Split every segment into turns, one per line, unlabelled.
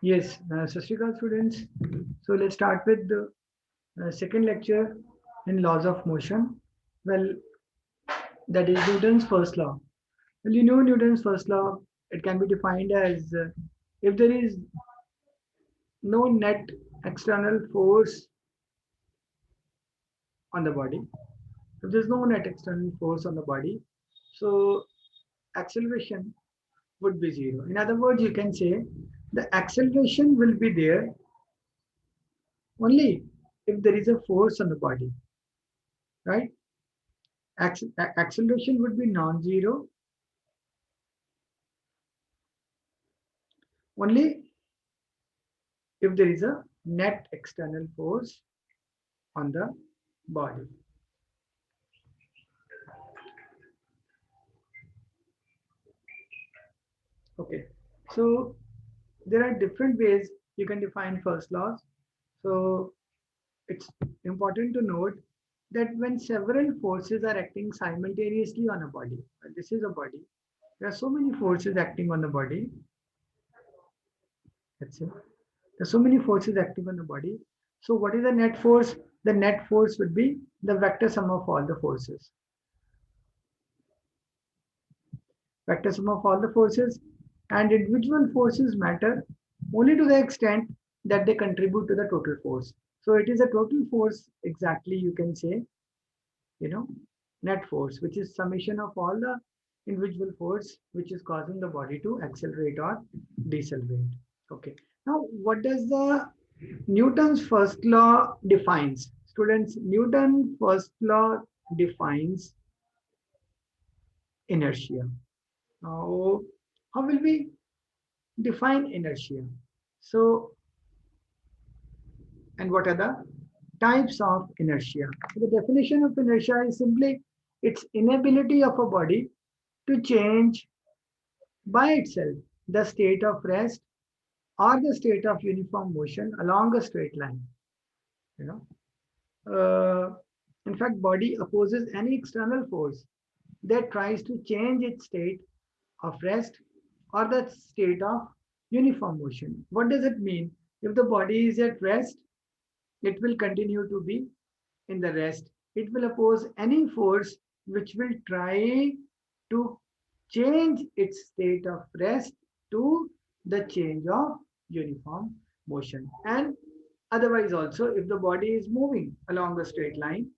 Yes, Sat Shri Akal students. So let's start with the second lecture in laws of motion. Well, that is Newton's first law. Well, you know Newton's first law. It can be defined as if there is no net external force on the body. If there's no net external force on the body, so acceleration would be zero. In other words, you can say the acceleration will be there only if there is a force on the body, right? Acceleration would be non-zero only if there is a net external force on the body. Okay, so there are different ways you can define first laws. So it's important to note that when several forces are acting simultaneously on a body, this is a body, there are so many forces acting on the body. Let's say there's so many forces acting on the body. So what is the net force? The net force would be the vector sum of all the forces. Vector sum of all the forces, and individual forces matter only to the extent that they contribute to the total force. So it is a total force exactly, you can say, you know, net force, which is summation of all the individual force which is causing the body to accelerate or decelerate. Okay. Now, what does the Newton's first law defines? Students, Newton's first law defines inertia. Now, how will we define inertia? So, and what are the types of inertia? The definition of inertia is simply its inability of a body to change by itself the state of rest or the state of uniform motion along a straight line. You know, in fact, body opposes any external force that tries to change its state of rest or the state of uniform motion. What does it mean? If the body is at rest, it will continue to be in the rest. It will oppose any force which will try to change its state of rest to the change of uniform motion. And otherwise also, if the body is moving along a straight line,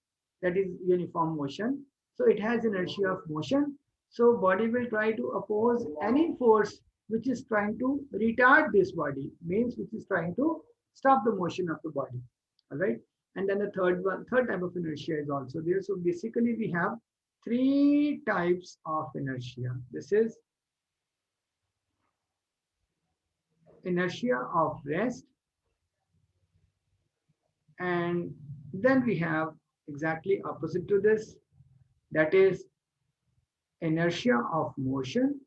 that is uniform motion, so it has inertia of motion. So body will try to oppose any force which is trying to retard this body, means which is trying to stop the motion of the body. All right. And then the third type of inertia is also there. So basically we have three types of inertia. This is inertia of rest, and then we have exactly opposite to this, that is inertia of motion,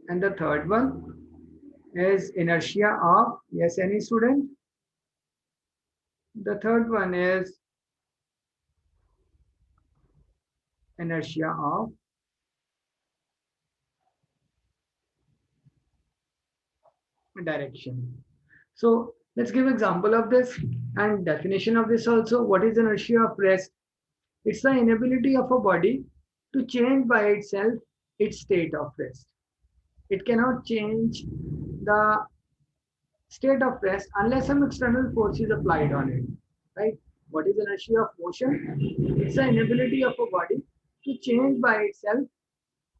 and the third one is inertia of, yes, any student, the third one is inertia of direction. So let's give example of this and definition of this also. What is inertia of rest? It's the inability of a body to change by itself its state of rest. It cannot change the state of rest unless some external force is applied on it. Right? What is inertia of motion? It's the inability of a body to change by itself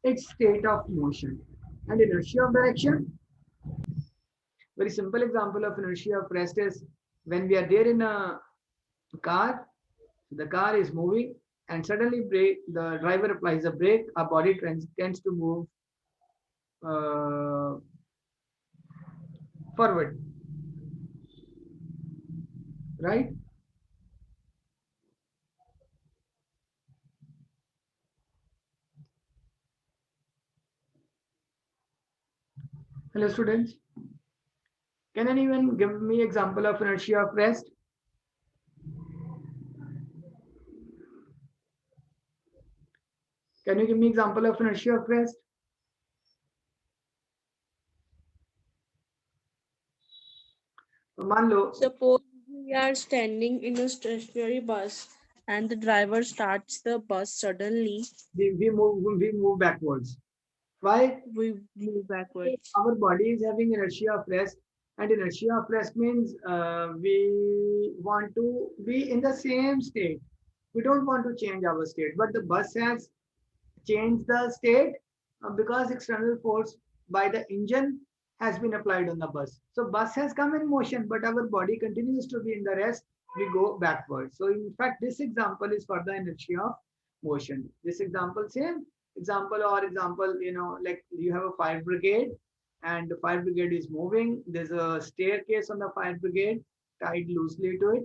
its state of motion. And inertia of direction, very simple example of inertia of rest is when we are there in a car, the car is moving and suddenly the driver applies a brake, our body tends to move uh, forward, right? Hello students, can anyone give me example of inertia of rest? Can you give me example of inertia of rest? तो मान लो
Suppose we are standing in a stationary bus and the driver starts the bus suddenly,
we move backwards. Why?
we move backwards.
Our body is having inertia of rest, and inertia of rest means we want to be in the same state. We don't want to change our state, but the bus has changed the state because external force by the engine has been applied on the bus. So bus has come in motion, but our body continues to be in the rest. We go backwards. So in fact, this example is for the inertia of motion. This example, same example or example, like you have a fire brigade and the fire brigade is moving. There's a staircase on the fire brigade tied loosely to it.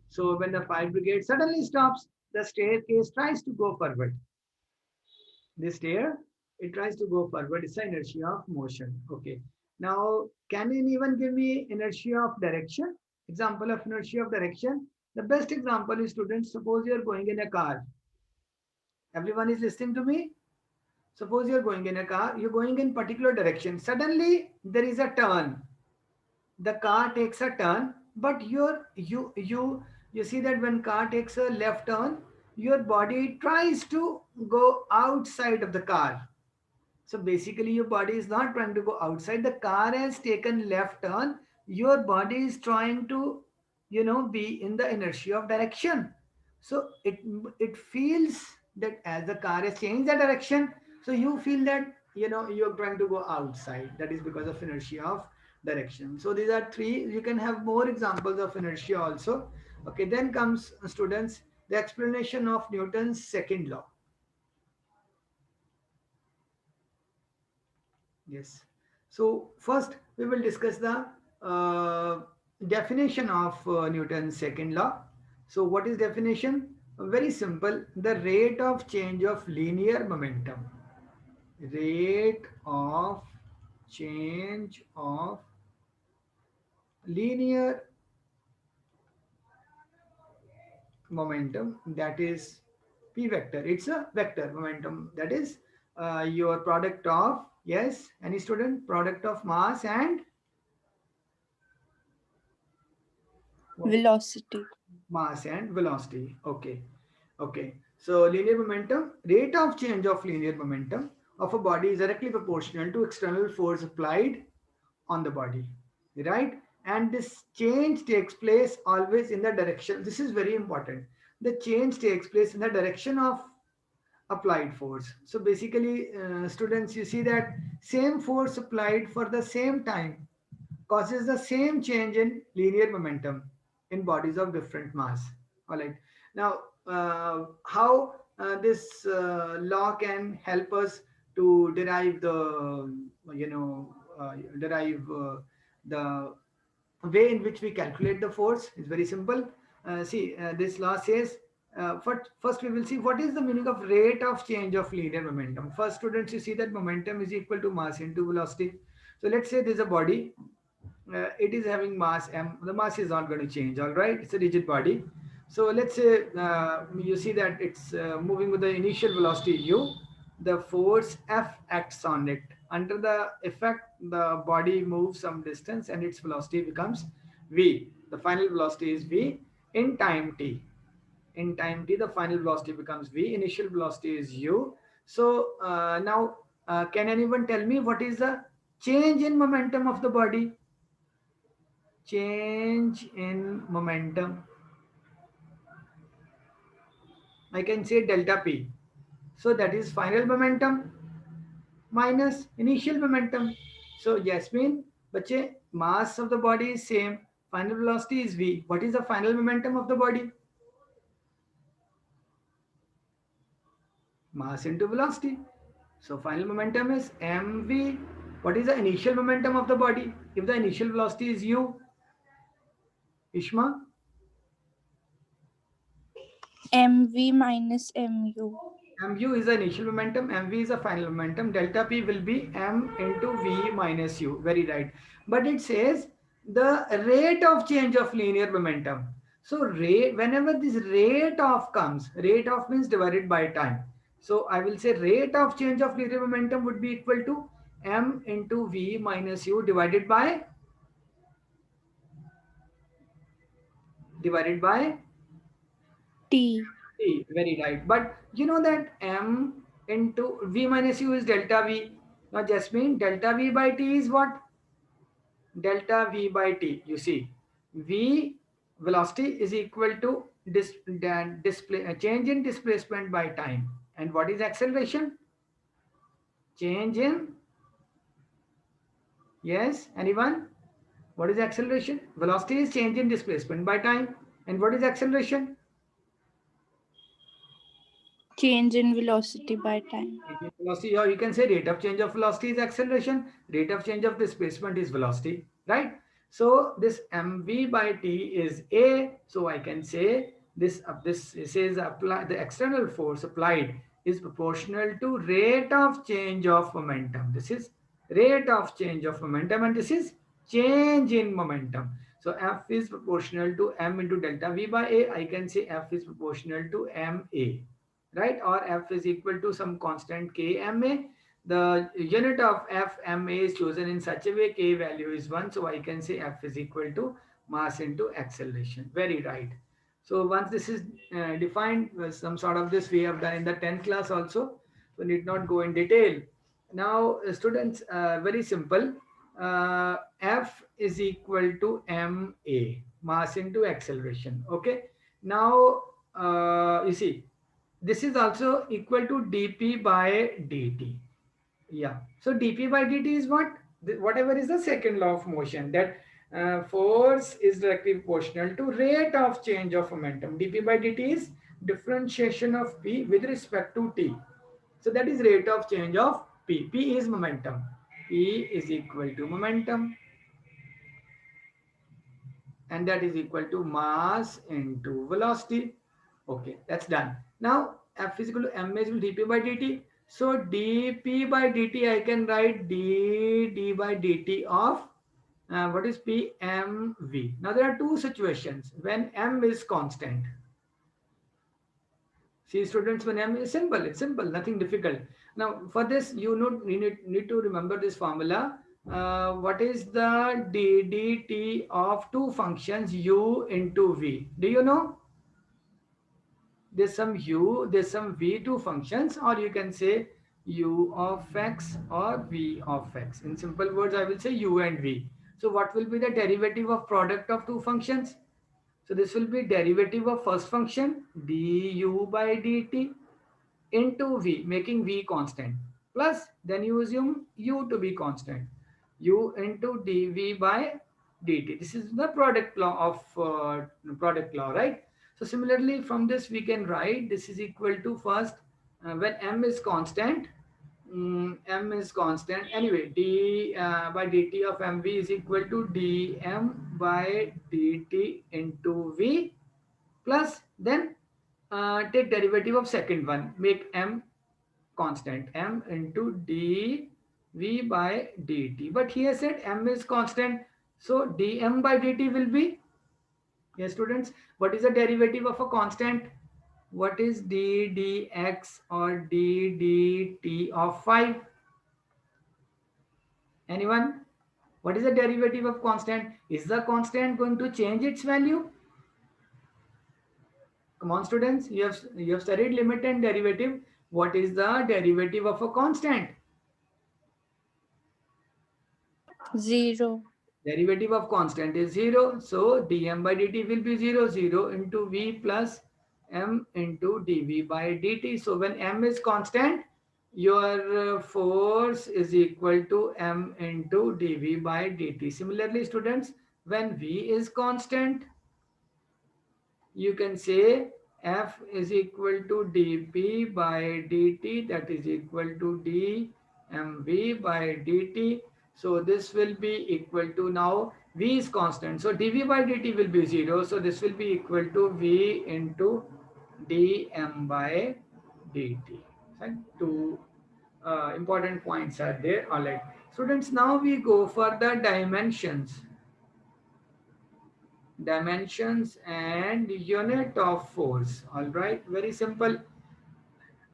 So when the fire brigade suddenly stops, the staircase tries to go forward. This stair, it tries to go forward. It's the inertia of motion. Okay. Now, can anyone give me inertia of direction? Example of inertia of direction. The best example is, students, suppose you're going in a car. Everyone is listening to me? Suppose you're going in a car, you're going in particular direction. Suddenly, there is a turn. The car takes a turn, but you see that when car takes a left turn, your body tries to go outside of the car. So basically, your body is not trying to go outside. The car has taken left turn. Your body is trying to, be in the inertia of direction. So it feels that as the car has changed the direction, so you feel that you're trying to go outside. That is because of inertia of direction. So these are three. You can have more examples of inertia also. Okay, then comes, students, the explanation of Newton's second law. Yes. So first we will discuss the definition of Newton's second law. So what is definition? Very simple. The rate of change of linear momentum. Rate of change of linear momentum, that is p vector. It's a vector momentum, that is your product of, yes, any student, product of mass and what?
Velocity.
Mass and velocity. Okay. Okay. So linear momentum, rate of change of linear momentum of a body is directly proportional to external force applied on the body. Right? And this change takes place always in the direction. This is very important. The change takes place in the direction of applied force. So basically, students, you see that same force applied for the same time causes the same change in linear momentum in bodies of different mass. All right. Now, how this law can help us to derive the, derive the way in which we calculate the force is very simple. See, this law says, first we will see what is the meaning of rate of change of linear momentum. First, students, you see that momentum is equal to mass into velocity. So let's say there's a body, it is having mass m. The mass is not going to change. All right, it's a rigid body. So let's say you see that it's moving with the initial velocity u. The force F acts on it. Under the effect, the body moves some distance and its velocity becomes v. The final velocity is v in time t. In time t, the final velocity becomes v. Initial velocity is u. So now, can anyone tell me what is the change in momentum of the body? Change in momentum, I can say delta p. So that is final momentum minus initial momentum. So Yasmin, bache, mass of the body is same, final velocity is v. What is the final momentum of the body? Mass into velocity. So final momentum is mv. What is the initial momentum of the body? If the initial velocity is u, Ishma,
MV minus MU.
mu is the initial momentum, mv is the final momentum, delta p will be m into v minus u. Very right. But it says the rate of change of linear momentum. So rate, whenever this rate of comes, rate of means divided by time. So I will say rate of change of linear momentum would be equal to m into v minus u divided by divided by
T.
T. Very right. But you know that M into V minus U is delta V. Now, Jasmine, delta V by T is what? Delta V by T. You see, V velocity is equal to change in displacement by time. And what is acceleration? Change in, yes, anyone? What is acceleration? Velocity is change in displacement by time. And what is acceleration?
Change in velocity by time.
Change in velocity, or you can say rate of change of velocity is acceleration, rate of change of displacement is velocity, right? So this mv by t is a, so I can say this says apply the external force applied is proportional to rate of change of momentum. This is rate of change of momentum, and this is change in momentum. So F is proportional to m into delta v by a. I can say F is proportional to ma, right? Or F is equal to some constant kma. The unit of Fma is chosen in such a way k value is 1. So I can say F is equal to mass into acceleration. Very right. So once this is defined, some sort of this we have done in the 10th class also. So need not go in detail. Now students, very simple. F is equal to ma, mass into acceleration. Okay. Now you see, this is also equal to dp by dt. Yeah. So dp by dt is what? Whatever is the second law of motion, that force is directly proportional to rate of change of momentum. dp by dt is differentiation of p with respect to t. So that is rate of change of p. P is momentum. P is equal to momentum, and that is equal to mass into velocity. Okay, that's done. Now F is equal to m is equal to dp by dt. So dp by dt I can write d by dt of what is p, mv. Now there are two situations when m is constant. See students, when m is simple, it's simple, nothing difficult. Now for this you need to remember this formula. What is the ddt of two functions u into v? Do you know? There's some u, there's some v, two functions, or you can say u of x or v of x. In simple words, I will say u and v. So what will be the derivative of product of two functions? So this will be derivative of first function du by dt into v, making v constant, plus then you assume u to be constant, u into dv by dt. This is the product law of product law, right? So similarly from this we can write this is equal to first when m is constant, m is constant anyway, d by dt of mv is equal to dm by dt into v, plus then take derivative of second one, make m constant, m into dv by dt. But here said m is constant, so dm by dt will be, yes students, what is the derivative of a constant? What is d dx or d dt of 5? Anyone? What is the derivative of constant? Is the constant going to change its value? Come on students, you have studied limit and derivative. What is the derivative of a constant?
0.
Derivative of constant is 0. So dm by dt will be 0. 0 into v plus m into dv by dt. So when m is constant, your force is equal to m into dv by dt. Similarly, students, when v is constant, you can say F is equal to dp by dt, that is equal to dmv by dt. So this will be equal to, now v is constant, so dv by dt will be 0. So this will be equal to v into dm by dt. And two important points are there. All right, students, now we go for the dimensions and unit of force. All right, very simple.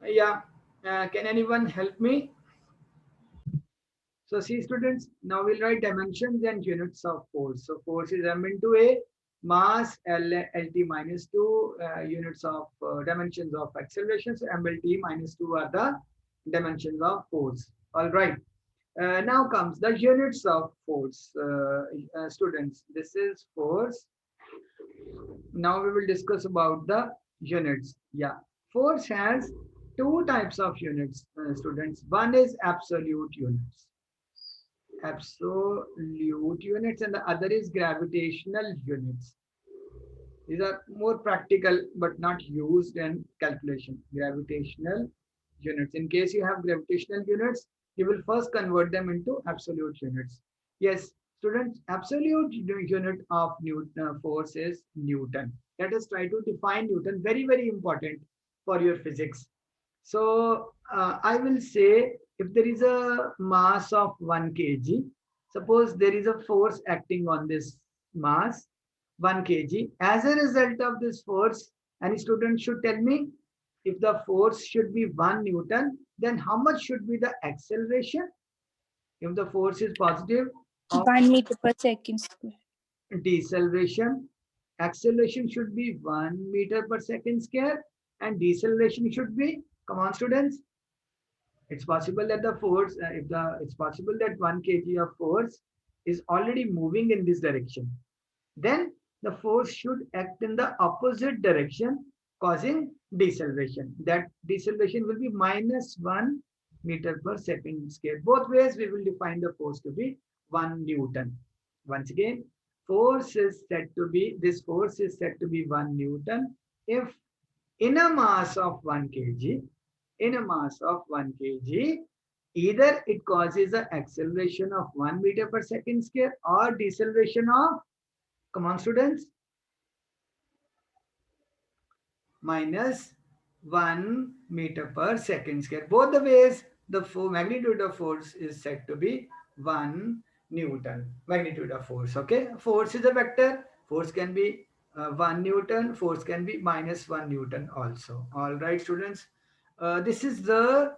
Yeah, can anyone help me? So see students, now we'll write dimensions and units of force. So force is m into a, mass LT minus 2 units of dimensions of acceleration. So MLT minus 2 are the dimensions of force. All right. Now comes the units of force. Students, this is force. Now we will discuss about the units. Yeah. Force has two types of units, students. One is absolute units. Absolute units, and the other is gravitational units. These are more practical but not used in calculation. Gravitational units. In case you have gravitational units, you will first convert them into absolute units. Yes, students, absolute unit of Newton force is Newton. Let us try to define Newton. Very, very important for your physics. So I will say if there is a mass of 1 kg, suppose there is a force acting on this mass 1 kg. As a result of this force, any student should tell me if the force should be 1 Newton, then how much should be the acceleration? If the force is positive, of
1 meter per second square.
deceleration, acceleration should be 1 meter per second square, and deceleration should be, come on students, it's possible that the force, it's possible that 1 kg of force is already moving in this direction. Then the force should act in the opposite direction, causing deceleration. That deceleration will be minus 1 meter per second square. Both ways, we will define the force to be 1 Newton. Once again, this force is said to be 1 Newton if in a mass of 1 kg, in a mass of 1 kg, either it causes an acceleration of 1 meter per second square or deceleration of, come on students, minus 1 meter per second square. Both the ways, the magnitude of force is said to be 1 Newton. Magnitude of force, okay? Force is a vector. Force can be 1 Newton. Force can be minus 1 Newton also. All right, students. This is the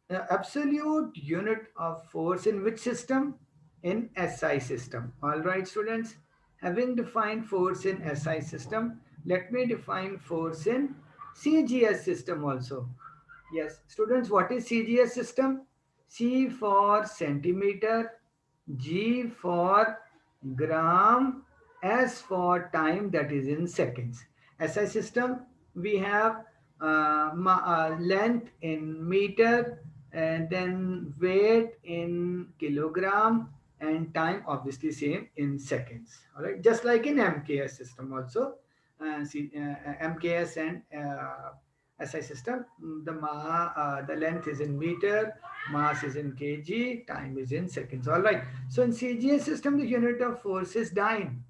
absolute unit of force in which system? In SI system. All right, students. Having defined force in SI system, let me define force in CGS system also. Yes, students, what is CGS system? C for centimeter, G for gram, S for time, that is in seconds. SI system, we have length in meter, and then weight in kilogram, and time obviously same in seconds. All right, just like in MKS system also. MKS and SI system, the length is in meter, mass is in kg, time is in seconds. All right. So in CGS system, the unit of force is dyne.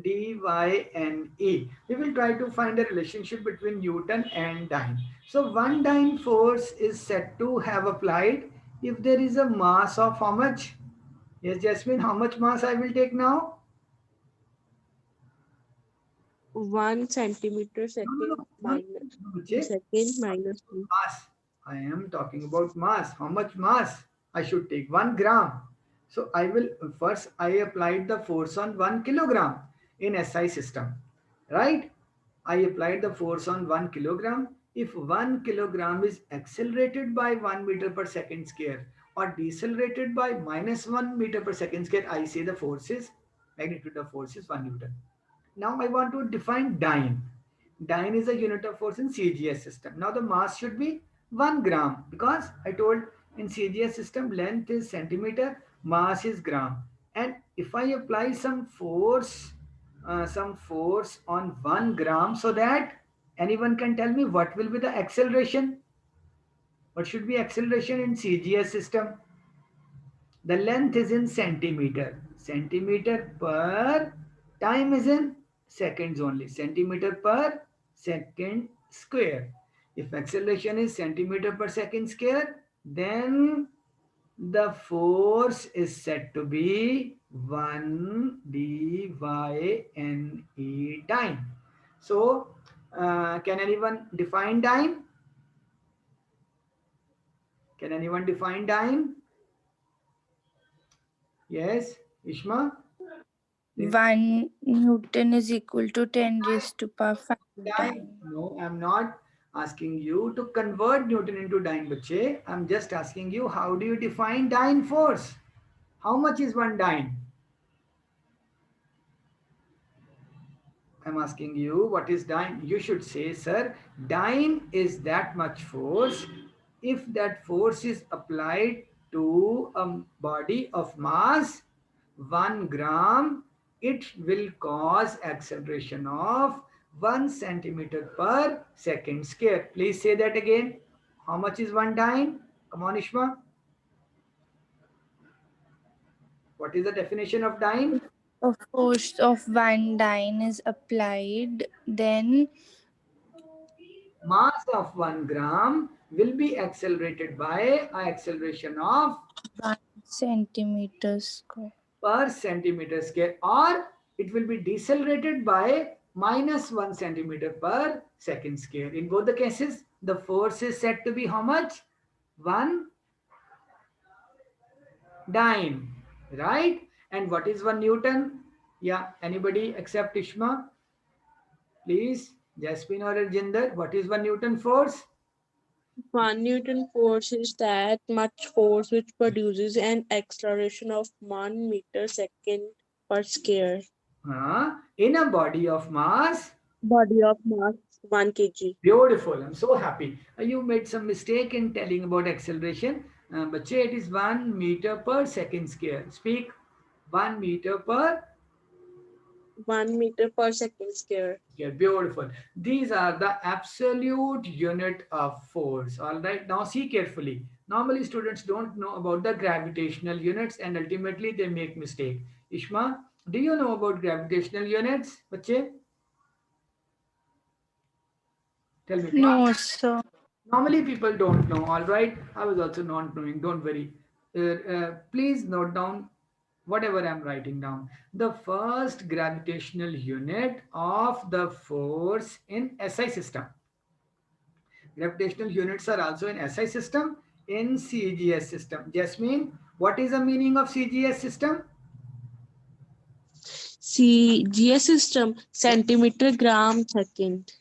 D-Y-N-E. We will try to find a relationship between Newton and dyne. So one dyne force is said to have applied if there is a mass of how much? Yes, Jasmine, how much mass I will take now?
1 centimeter
No,
second
no, no,
minus
no, check.
second minus 2.
Mass. I am talking about mass. How much mass I should take? 1 gram. So I will first I applied the force on 1 kilogram in SI system, right? I applied the force on 1 kilogram. If 1 kilogram is accelerated by 1 meter per second square or decelerated by minus 1 meter per second square, I say the force is, magnitude of force is 1 Newton. Now I want to define dyne. Dyne is a unit of force in CGS system. Now the mass should be 1 gram because I told in CGS system length is centimeter, mass is gram. And if I apply some force on 1 gram, so that anyone can tell me what will be the acceleration? What should be acceleration in CGS system? The length is in centimeter. Centimeter per, time is in seconds only. Centimeter per second square. If acceleration is centimeter per second square, then the force is said to be 1 dyne time. So, can anyone define dyne? Can anyone define dyne? Yes, Ishma?
1 Newton is equal to 10 raised to power 5
Dyne.
dyne.
No, I'm not asking you to convert Newton into dyne, bache. I'm just asking you, how do you define dyne force? How much is one dyne? I'm asking you, what is dyne? You should say, sir, dyne is that much force if that force is applied to a body of mass 1 gram, it will cause acceleration of 1 centimeter per second square. Please say that again. How much is one dyne? Come on, Ishma. What is the definition of dyne?
A force of 1 dyne is applied, then
Mass of 1 gram will be accelerated by an acceleration of
1 centimeter square.
per centimeter square, or it will be decelerated by minus 1 centimeter per second square. In both the cases, the force is said to be how much? 1 dyne, right? And what is 1 Newton? Yeah, anybody except Ishma? Please, Jasmine or Arjinder, what is 1 Newton force?
1 Newton force is that much force which produces an acceleration of 1 meter second per square.
In a body of mass.
Body of mass 1 kg.
Beautiful. I'm so happy. You made some mistake in telling about acceleration. But it is 1 meter per second square. Speak 1 meter per
1 meter per second square.
square. Beautiful. These are the absolute unit of force. All right. Now see carefully. Normally students don't know about the gravitational units and ultimately they make mistake. Ishma, do you know about gravitational units? Bache? Tell me.
No, sir.
Normally people don't know. All right, I was also not knowing, don't worry. Please note down whatever I'm writing down. The first gravitational unit of the force in SI system. Gravitational units are also in SI system, in CGS system. Jasmine, what is the meaning of CGS system?
CGS system centimeter gram second.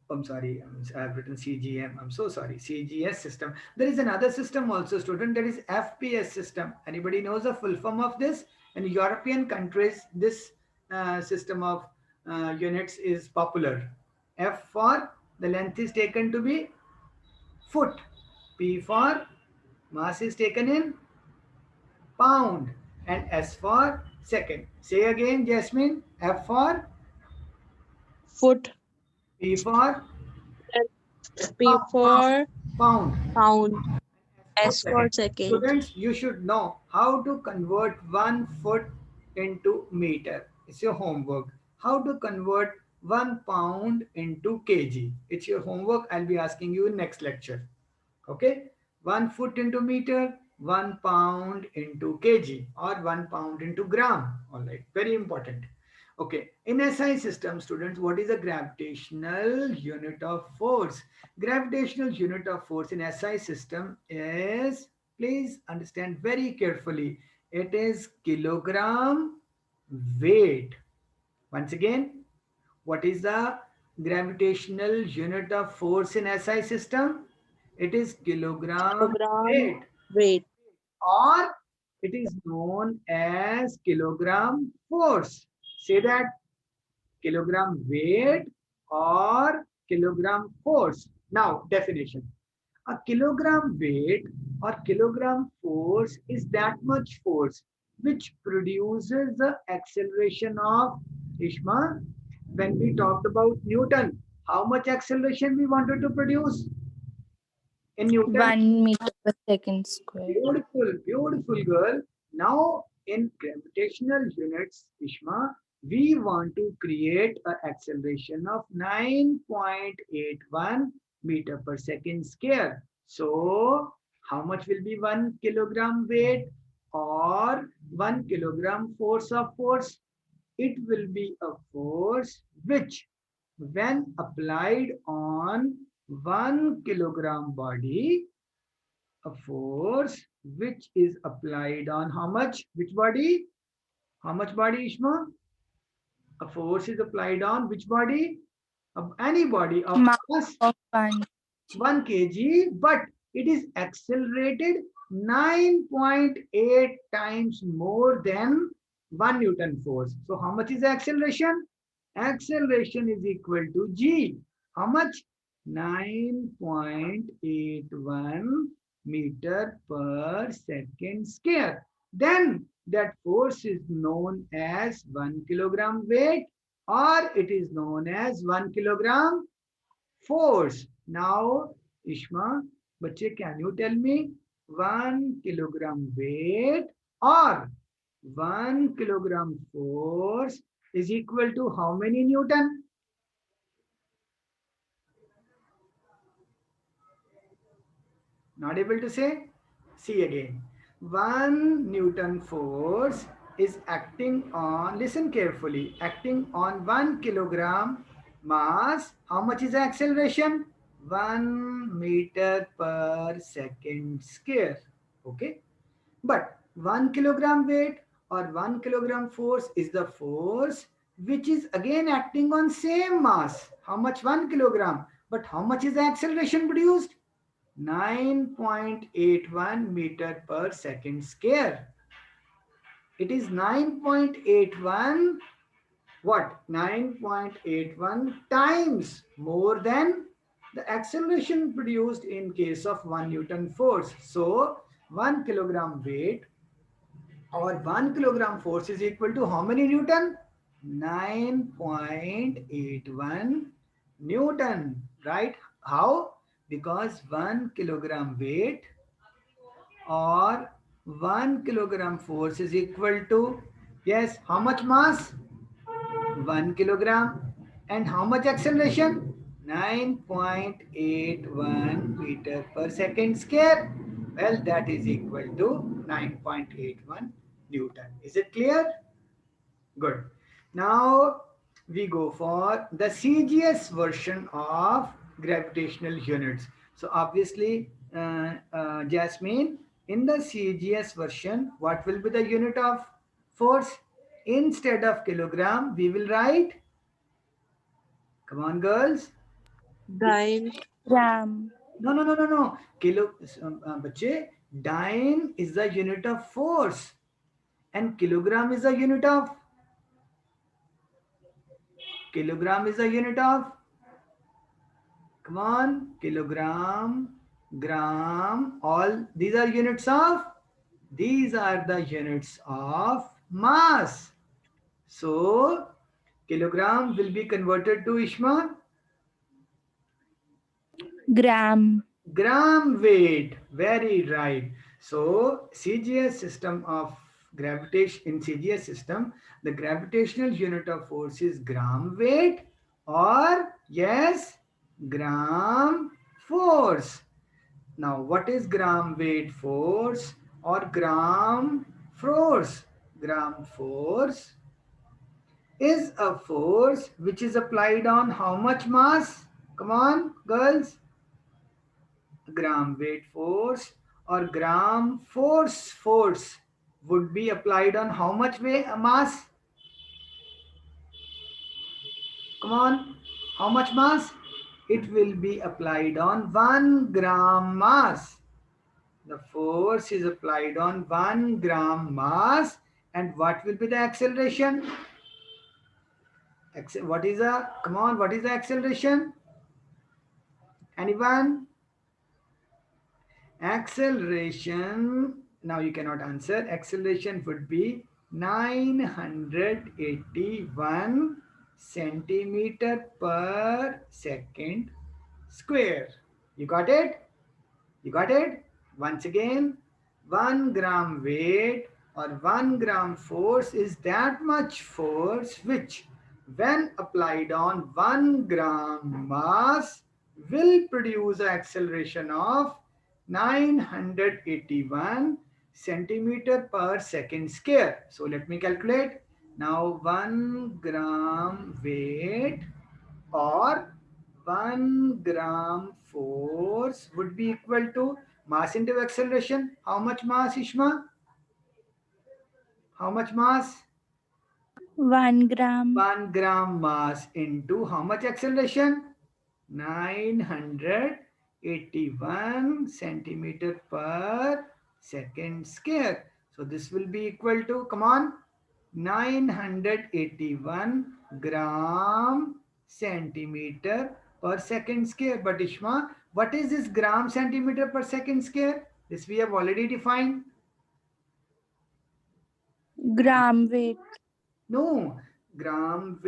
I'm sorry, I've written CGM. I'm so sorry. CGS system. There is another system also, student. That is FPS system. Anybody knows the full form of this? In European countries, this system of units is popular. F for the length is taken to be foot. P for mass is taken in pound. And S for second. Say again, Jasmine. F for
Foot.
P for
P for
pound.
pound.
For
S for
second.
second.
Students, you should know how to convert 1 foot into meter. It's your homework. How to convert 1 pound into kg. It's your homework. I'll be asking you in next lecture. Okay? 1 foot into meter, 1 pound into kg, or 1 pound into gram. All right. Very important. Okay, in SI system, students, what is a gravitational unit of force? Gravitational unit of force in SI system is, please understand very carefully, it is kilogram weight. Once again, what is the gravitational unit of force in SI system? It is kilogram
Kilogram
weight,
weight.
or it is known as kilogram force. Say that, kilogram weight or kilogram force. Now, definition. A kilogram weight or kilogram force is that much force which produces the acceleration of, Ishma, when we talked about Newton, how much acceleration we wanted to produce in Newton?
1 meter per second square.
Beautiful, beautiful girl. Now, in gravitational units, Ishma, we want to create an acceleration of 9.81 meter per second square. So, how much will be 1 kilogram weight or 1 kilogram force of force? It will be a force which, when applied on 1 kilogram body, a force which is applied on how much? Which body? How much body, Ishma? A force is applied on which body? Any body of
Mass
mass
of 1.
1 kg, but it is accelerated 9.8 times more than 1 Newton force. So how much is the acceleration? Acceleration is equal to G. How much? 9.81 meter per second square. Then that force is known as 1 kilogram weight, or it is known as 1 kilogram force. Now, Ishma, bache, can you tell me 1 kilogram weight or 1 kilogram force is equal to how many Newton? Not able to say? See again. 1 Newton force is acting on, listen carefully, acting on 1 kilogram mass. How much is the acceleration? 1 meter per second square. Okay. But 1 kilogram weight or 1 kilogram force is the force which is again acting on same mass. How much? 1 kilogram. But how much is the acceleration produced? 9.81 meter per second square. It is 9.81 what? 9.81 times more than the acceleration produced in case of 1 Newton force. So 1 kilogram weight or 1 kilogram force is equal to how many Newton? 9.81 Newton, right? How? Because 1 kilogram weight or 1 kilogram force is equal to, yes, how much mass? 1 kilogram. And how much acceleration? 9.81 meter per second square. Well, that is equal to 9.81 Newton. Is it clear? Good. Now we go for the CGS version of gravitational units. So obviously, Jasmine, in the CGS version, what will be the unit of force? Instead of kilogram, we will write, come on girls.
Dyne.
Gram.
No. Bache, dyne is the unit of force and kilogram is the unit of, kilogram is the unit of, come on, kilogram, gram, all these are units of, these are the units of mass. So, kilogram will be converted to Ishma,
Gram.
gram weight. Very right. So, CGS system of gravitation, in CGS system, the gravitational unit of force is gram weight or, yes, gram force. Now, what is gram weight force or gram force? Gram force is a force which is applied on how much mass? Come on, girls. Gram weight force or gram force would be applied on how much mass? Come on, how much mass? It will be applied on 1 gram mass. The force is applied on 1 gram mass. And what will be the acceleration? What is the, come on, what is the acceleration? Anyone? Acceleration, now you cannot answer. Acceleration would be 981 centimeter per second square. You got it? You got it? Once again, 1 gram weight or 1 gram force is that much force which, when applied on 1 gram mass, will produce an acceleration of 981 centimeter per second square. So let me calculate. Now 1 gram weight or 1 gram force would be equal to mass into acceleration. How much mass, Ishma? How much mass?
1 gram.
1 gram mass into how much acceleration? 981 centimeter per second square. So this will be equal to, come on, 981 gram centimeter per second square. But Ishma, what is this gram centimeter per second square? This we have already defined.
Gram weight.
No, gram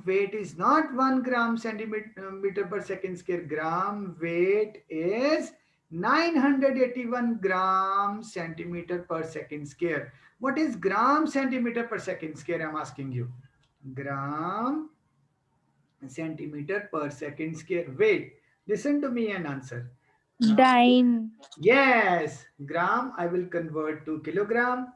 weight is not 1 gram centimeter meter per second square. Gram weight is 981 gram centimeter per second square. What is gram centimeter per second square? I'm asking you. Gram centimeter per second square. Wait, listen to me and answer. Now,
Dyne.
yes, gram I will convert to kilogram.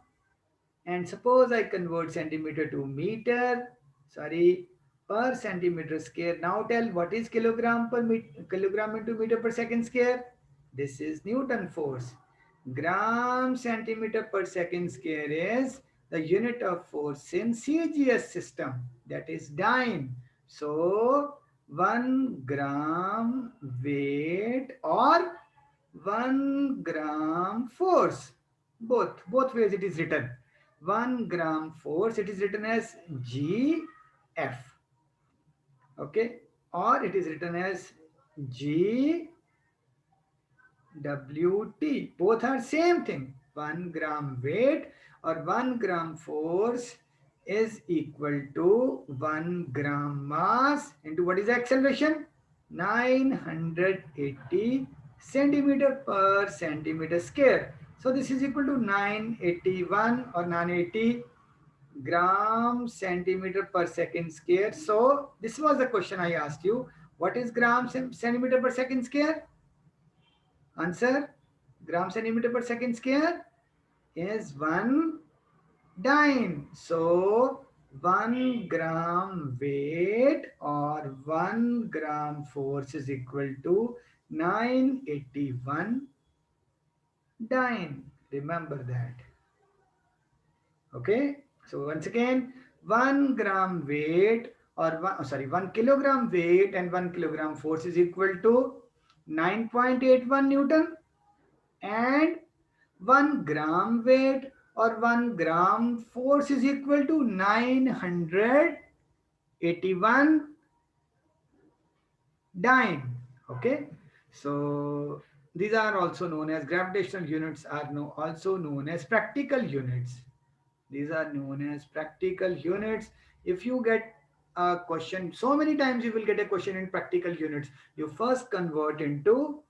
And suppose I convert centimeter to meter, sorry, per centimeter square. Now tell what is kilogram per kilogram into meter per second square? This is Newton force. Gram centimeter per second square is the unit of force in CGS system, that is dyne. So 1 gram weight or 1 gram force, both ways it is written. 1 gram force, it is written as GF, okay, or it is written as GWT. Both are same thing. 1 gram weight or 1 gram force is equal to 1 gram mass into what is the acceleration? 980 centimeter per centimeter square. So this is equal to 981 or 980 gram centimeter per second square. So this was the question I asked you. What is gram centimeter per second square? Answer, gram centimeter per second square is 1 dyne. So 1 gram weight or 1 gram force is equal to 981 dyne. Remember that. Okay. So once again, 1 gram weight or 1 kilogram weight and 1 kilogram force is equal to 9.81 Newton, and 1 gram weight or 1 gram force is equal to 981 dyne. Okay. So these are also known as gravitational units, are also known as practical units. These are known as practical units. If you get a question, so many times you will get a question in practical units. You first convert into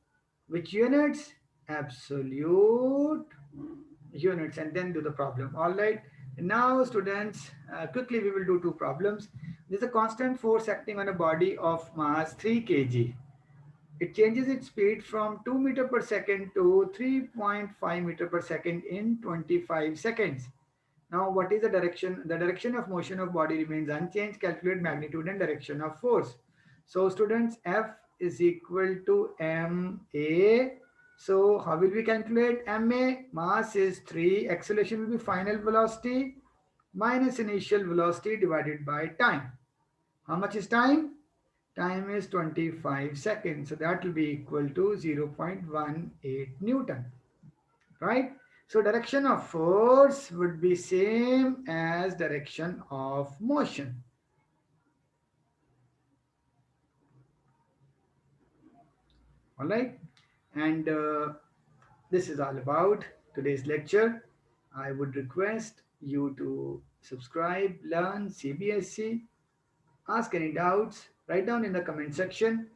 which units? Absolute units, and then do the problem. All right. Now, students, quickly we will do two problems. There is a constant force acting on a body of mass 3 kg. It changes its speed from 2 meter per second to 3.5 meter per second in 25 seconds. Now, what is the direction? The direction of motion of body remains unchanged. Calculate magnitude and direction of force. So, students, F is equal to ma. So, how will we calculate ma? Mass is 3. Acceleration will be final velocity minus initial velocity divided by time. How much is time? Time is 25 seconds. So, that will be equal to 0.18 Newton. Right? So direction of force would be same as direction of motion. All right. And this is all about today's lecture. I would request you to subscribe, learn CBSE, ask any doubts, write down in the comment section.